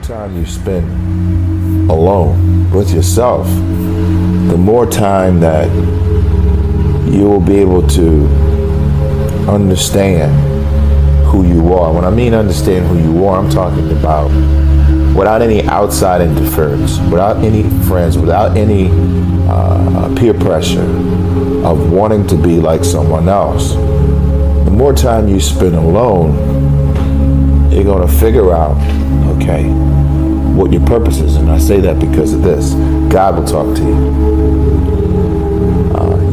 time you spend alone with yourself, the more time that you will be able to understand who you are. When I mean understand who you are, I'm talking about without any outside interference, without any friends, without any peer pressure of wanting to be like someone else. The more time you spend alone, you're going to figure out, okay, what your purpose is. And I say that because of this. God will talk to you.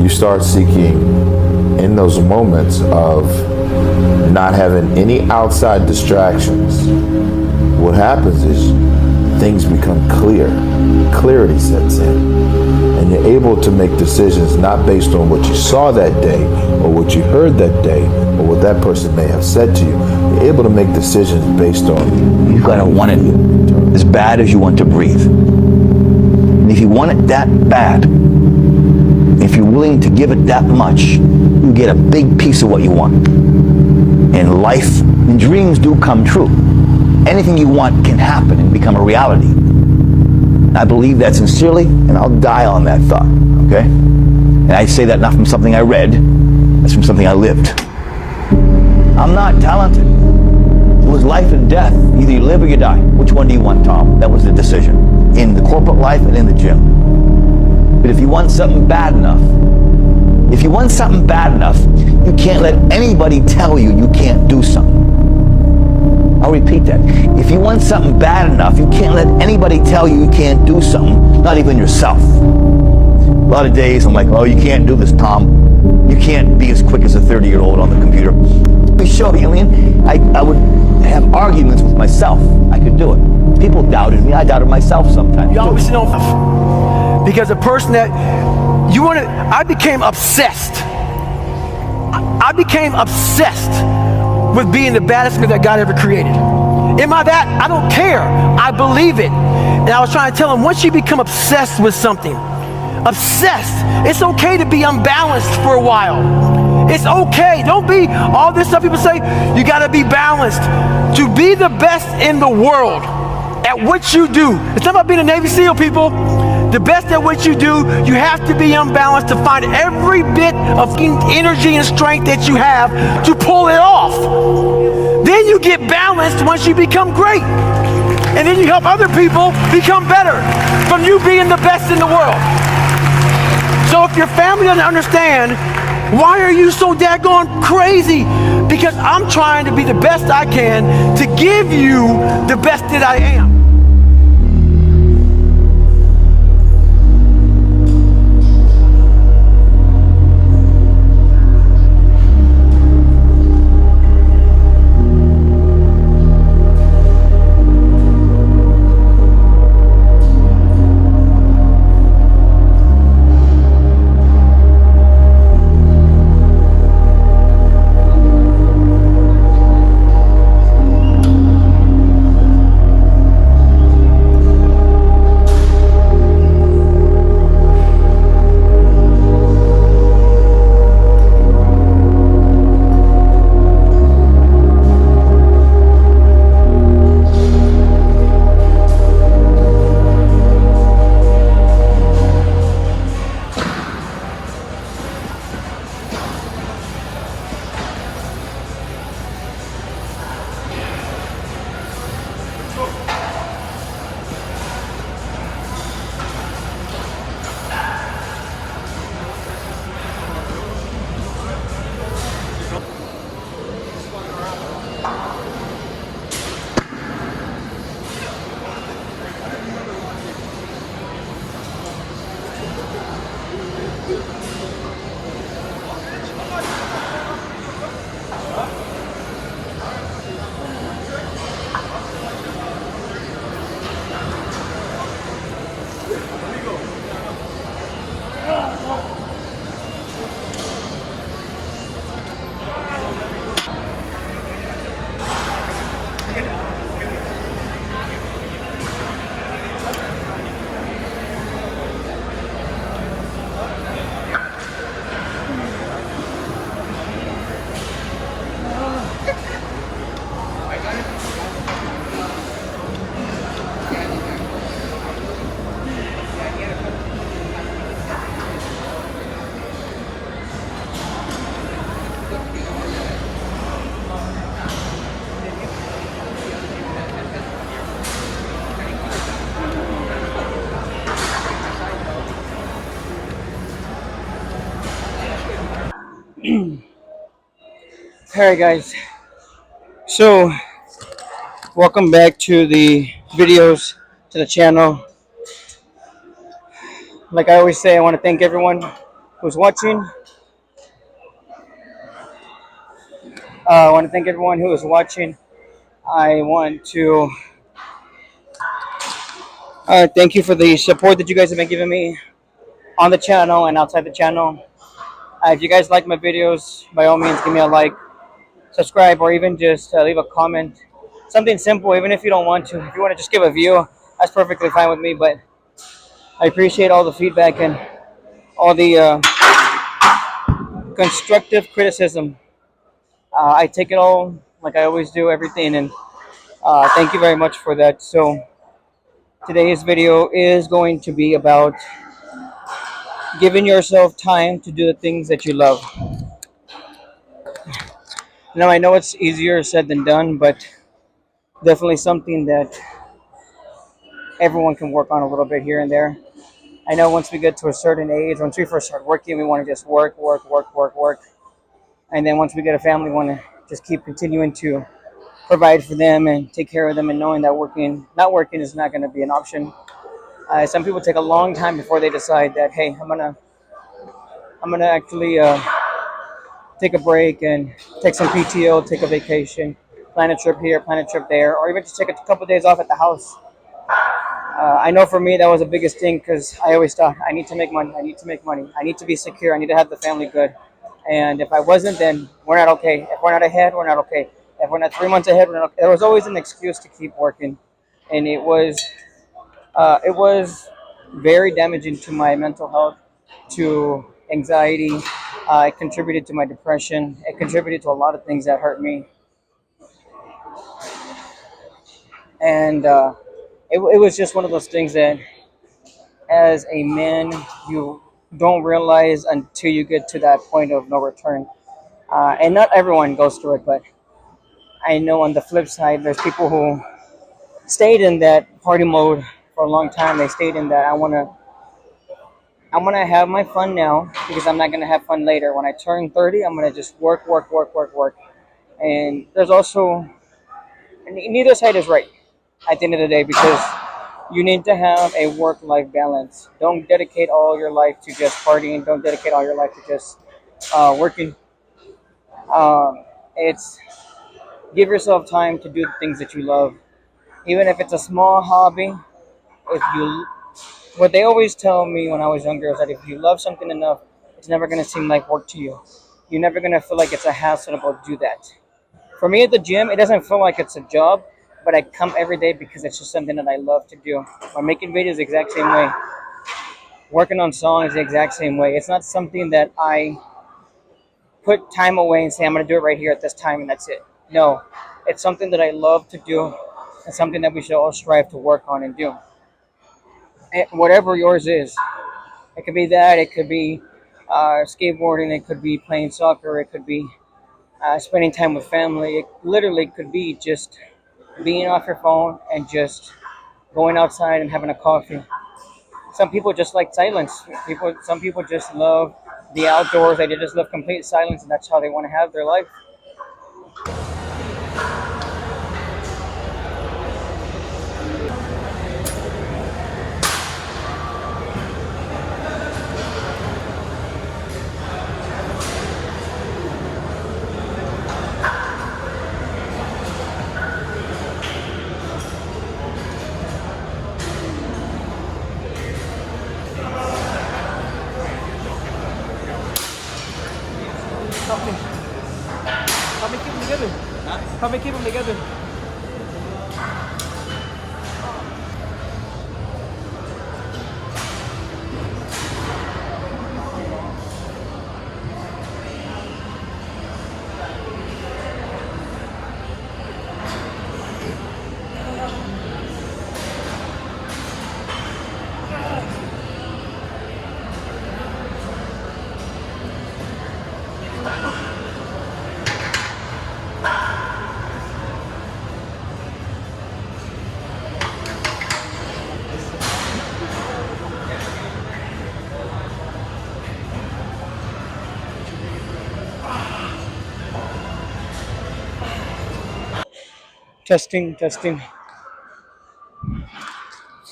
You start seeking in those moments of not having any outside distractions. What happens is things become clear. Clarity sets in. And you're able to make decisions not based on what you saw that day or what you heard that day or what that person may have said to you. You're able to make decisions based on... You've got to want it as bad as you want to breathe. And if you want it that bad, if you're willing to give it that much, you get a big piece of what you want. And life and dreams do come true. Anything you want can happen and become a reality. I believe that sincerely, and I'll die on that thought, okay? And I say that not from something I read, that's from something I lived. I'm not talented. It was life and death. Either you live or you die. Which one do you want, Tom? That was the decision. In the corporate life and in the gym. But if you want something bad enough, you can't let anybody tell you you can't do something. I'll repeat that. If you want something bad enough, you can't let anybody tell you you can't do something, not even yourself. A lot of days I'm like, oh, you can't do this, Tom. You can't be as quick as a 30-year-old on the computer. Let me show you. I would have arguments with myself. I could do it. People doubted me. I doubted myself sometimes. You always know, because a person that I became obsessed. I became obsessed with being the baddest man that God ever created. Am I that? I don't care. I believe it. And I was trying to tell him, once you become obsessed with something, it's okay to be unbalanced for a while. It's okay. Don't be all this stuff people say, you gotta be balanced. To be the best in the world at what you do. It's not about being a Navy SEAL, people. The best at what you do, you have to be unbalanced to find every bit of energy and strength that you have to pull it off. Then you get balanced once you become great. And then you help other people become better from you being the best in the world. So if your family doesn't understand, why are you so daggone crazy? Because I'm trying to be the best I can to give you the best that I am. Alright guys, so welcome back to the videos, to the channel. Like I always say, I want to thank everyone who's watching. I want to thank everyone who is watching. I want to thank you for the support that you guys have been giving me on the channel and outside the channel. If you guys like my videos, by all means give me a like, subscribe, or even just leave a comment. Something simple, even if you don't want to. If you want to just give a view, that's perfectly fine with me, but I appreciate all the feedback and all the constructive criticism. I take it all like I always do, everything, and thank you very much for that. So today's video is going to be about giving yourself time to do the things that you love. Now I know it's easier said than done, but definitely something that everyone can work on a little bit here and there. I know once we get to a certain age, once we first start working, we want to just work. And then once we get a family, we want to just keep continuing to provide for them and take care of them, and knowing that not working is not going to be an option. Some people take a long time before they decide that, hey, I'm gonna actually take a break and take some PTO, take a vacation, plan a trip here, plan a trip there, or even just take a couple of days off at the house. I know for me that was the biggest thing, because I always thought, I need to make money, I need to be secure, I need to have the family good. And if I wasn't, then we're not okay. If we're not ahead, we're not okay. If we're not 3 months ahead, we're not okay. There was always an excuse to keep working, and it was very damaging to my mental health, to anxiety. It contributed to my depression. It contributed to a lot of things that hurt me. And it was just one of those things that, as a man, you don't realize until you get to that point of no return. And not everyone goes through it, but I know on the flip side, there's people who stayed in that party mode for a long time. They stayed in that, I want to have my fun now, because I'm not going to have fun later. When I turn 30, I'm going to just work. And there's also, neither side is right at the end of the day, because you need to have a work-life balance. Don't dedicate all your life to just partying. Don't dedicate all your life to just working. It's give yourself time to do the things that you love, even if it's a small hobby. What they always tell me when I was younger is that if you love something enough, it's never going to seem like work to you. You're never going to feel like it's a hassle to do that. For me at the gym, it doesn't feel like it's a job, but I come every day because it's just something that I love to do. When making videos, the exact same way. Working on songs, the exact same way. It's not something that I put time away and say, I'm going to do it right here at this time and that's it. No, it's something that I love to do, and something that we should all strive to work on and do. And whatever yours is, it could be that, it could be skateboarding, it could be playing soccer, it could be spending time with family. It literally could be just being off your phone and just going outside and having a coffee. Some people just like silence. Some people just love the outdoors. They just love complete silence, and that's how they want to have their life. Help me keep them together. Help me keep them together. Testing, testing.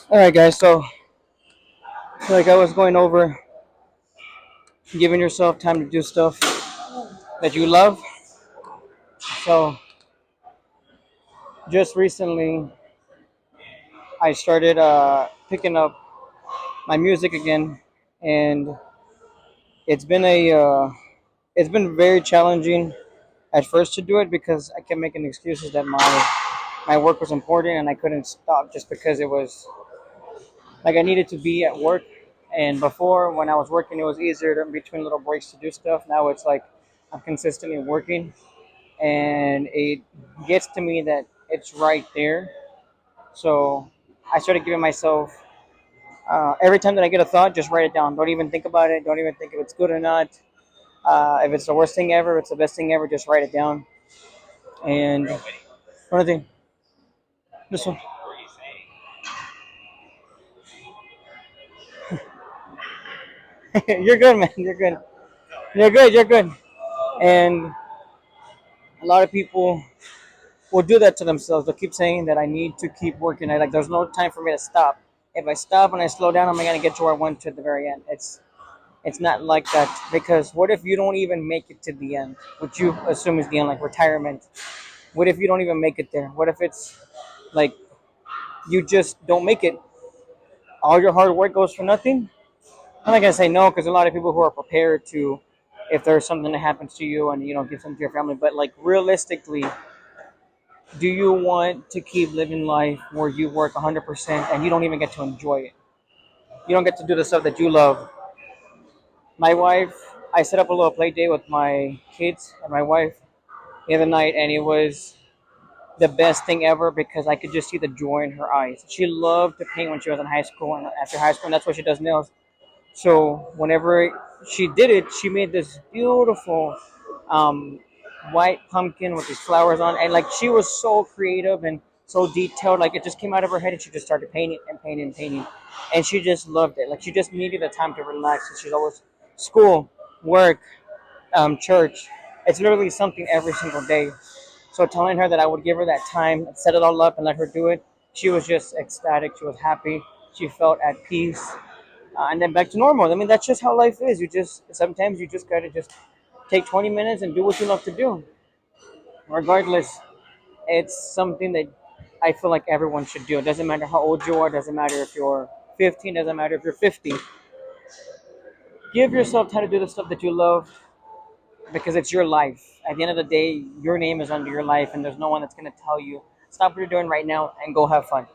All right, guys. So, like I was going over, giving yourself time to do stuff that you love. So, just recently, I started picking up my music again, and it's been it's been very challenging at first to do it because I kept making excuses that my work was important and I couldn't stop just because it was like I needed to be at work. And before, when I was working, it was easier to, in between little breaks to do stuff. Now it's like I'm consistently working, and it gets to me that it's right there. So I started giving myself every time that I get a thought, just write it down. Don't even think about it. Don't even think if it's good or not. If it's the worst thing ever, if it's the best thing ever, just write it down. And one thing, this one. You're good, man. You're good. You're good. You're good. And a lot of people will do that to themselves. They'll keep saying that I need to keep working. I like. There's no time for me to stop. If I stop and I slow down, I'm not gonna get to where I want to at the very end. It's not like that because what if you don't even make it to the end, which you assume is the end, like retirement? What if you don't even make it there? What if it's like you just don't make it? All your hard work goes for nothing? I'm not gonna say no because a lot of people who are prepared to, if there's something that happens to you and you know give something to your family, but like realistically, do you want to keep living life where you work 100% and you don't even get to enjoy it? You don't get to do the stuff that you love. My wife, I set up a little play day with my kids and my wife the other night, and it was the best thing ever because I could just see the joy in her eyes. She loved to paint when she was in high school, and after high school, and that's what she does nails. So whenever she did it, she made this beautiful um, white pumpkin with these flowers on, and like she was so creative and so detailed. Like it just came out of her head, and she just started painting and painting and painting, and she just loved it. Like she just needed the time to relax. And she's always school, work, church. It's literally something every single day. So telling her that I would give her that time, set it all up, and let her do it, she was just ecstatic. She was happy. She felt at peace, and then back to normal. I mean, that's just how life is. You just sometimes you just gotta just take 20 minutes and do what you love to do. Regardless, it's something that I feel like everyone should do. It doesn't matter how old you are. Doesn't matter if you're 15. Doesn't matter if you're 50. Give yourself time to do the stuff that you love because it's your life. At the end of the day, your name is under your life, and there's no one that's gonna tell you stop what you're doing right now and go have fun.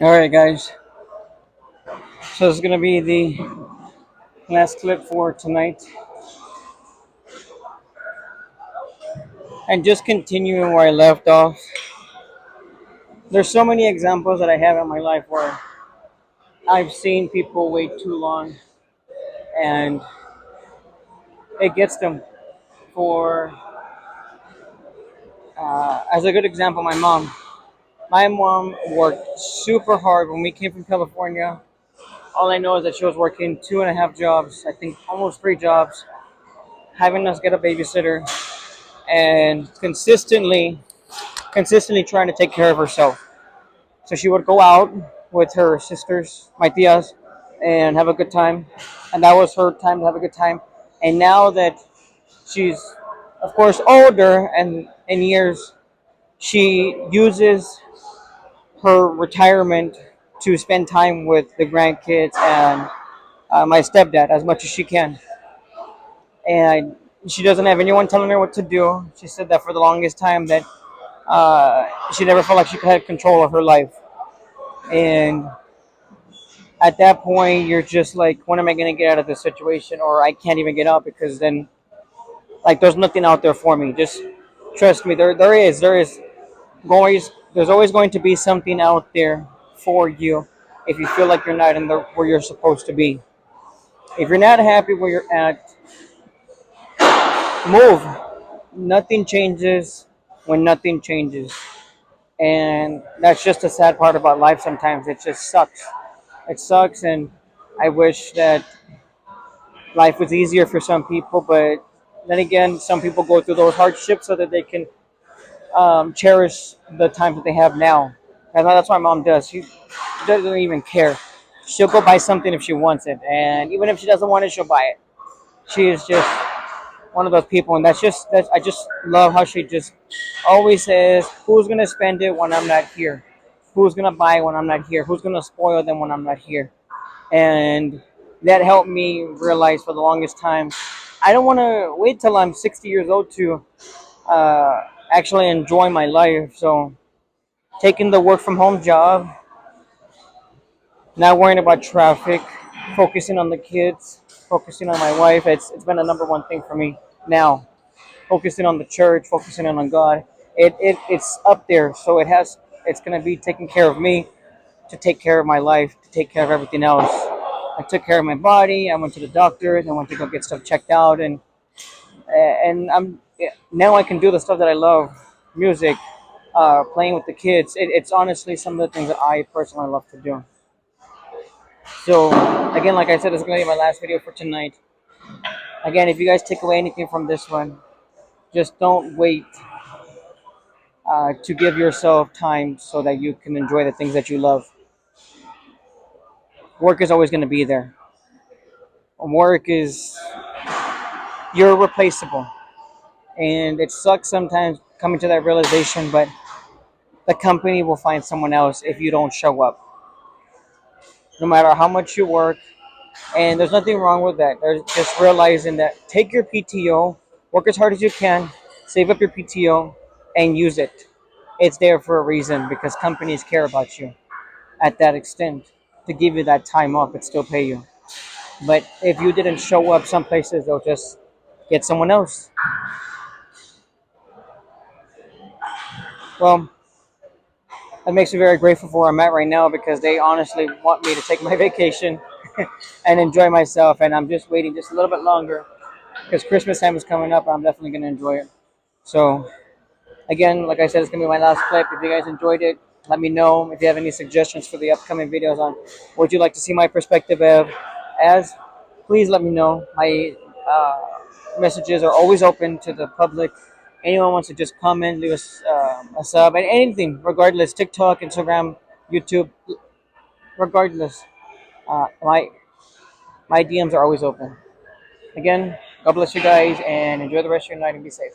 All right, guys. So this is gonna be the last clip for tonight. And just continuing where I left off, there's so many examples that I have in my life where I've seen people wait too long and it gets them. For as a good example, my mom. My mom worked super hard when we came from California. All I know is that she was working 2.5 jobs, I think almost 3 jobs, having us get a babysitter, and consistently trying to take care of herself. So she would go out with her sisters, my tias, and have a good time. And that was her time to have a good time. And now that she's, of course, older and in years, she uses her retirement to spend time with the grandkids and my stepdad as much as she can. And she doesn't have anyone telling her what to do. She said that for the longest time that she never felt like she had control of her life. And at that point, you're just like, when am I going to get out of this situation? Or I can't even get out because then, like, there's nothing out there for me. Just trust me, there's always going to be something out there for you if you feel like you're not in the where you're supposed to be. If you're not happy where you're at, move. Nothing changes when nothing changes. And that's just a sad part about life sometimes. It just sucks. It sucks, and I wish that life was easier for some people, but then again, some people go through those hardships so that they can cherish the times that they have now. And that's what my mom does. She doesn't even care. She'll go buy something if she wants it, and even if she doesn't want it, she'll buy it. She is just one of those people, and I just love how she just always says, "Who's gonna spend it when I'm not here? Who's gonna buy when I'm not here? Who's gonna spoil them when I'm not here?" And that helped me realize for the longest time, I don't want to wait till I'm 60 years old to actually enjoy my life. So taking the work from home job, not worrying about traffic, focusing on the kids, focusing on my wife. It's been a number one thing for me now. Focusing on the church, focusing on God. It's up there, so it's gonna be taking care of me, to take care of my life, to take care of everything else. I took care of my body. I went to the doctors. I went to go get stuff checked out, and now I can do the stuff that I love, music, playing with the kids. It's honestly some of the things that I personally love to do. So again, like I said, it's going to be my last video for tonight. Again, if you guys take away anything from this one, just don't wait to give yourself time so that you can enjoy the things that you love. Work is always going to be there. Work is, you're replaceable. And it sucks sometimes coming to that realization, but the company will find someone else if you don't show up. No matter how much you work, and there's nothing wrong with that. There's just realizing that take your PTO, work as hard as you can, save up your PTO, and use it. It's there for a reason because companies care about you at that extent to give you that time off but still pay you. But if you didn't show up, some places they'll just get someone else. Well, that makes me very grateful for where I'm at right now because they honestly want me to take my vacation and enjoy myself. And I'm just waiting just a little bit longer because Christmas time is coming up. I'm definitely going to enjoy it. So, again, like I said, it's going to be my last clip. If you guys enjoyed it, let me know. If you have any suggestions for the upcoming videos on what would you like to see my perspective of, as please let me know. My messages are always open to the public. Anyone wants to just comment, leave us a sub, and anything, regardless. TikTok, Instagram, YouTube, regardless. My DMs are always open. Again, God bless you guys and enjoy the rest of your night and be safe.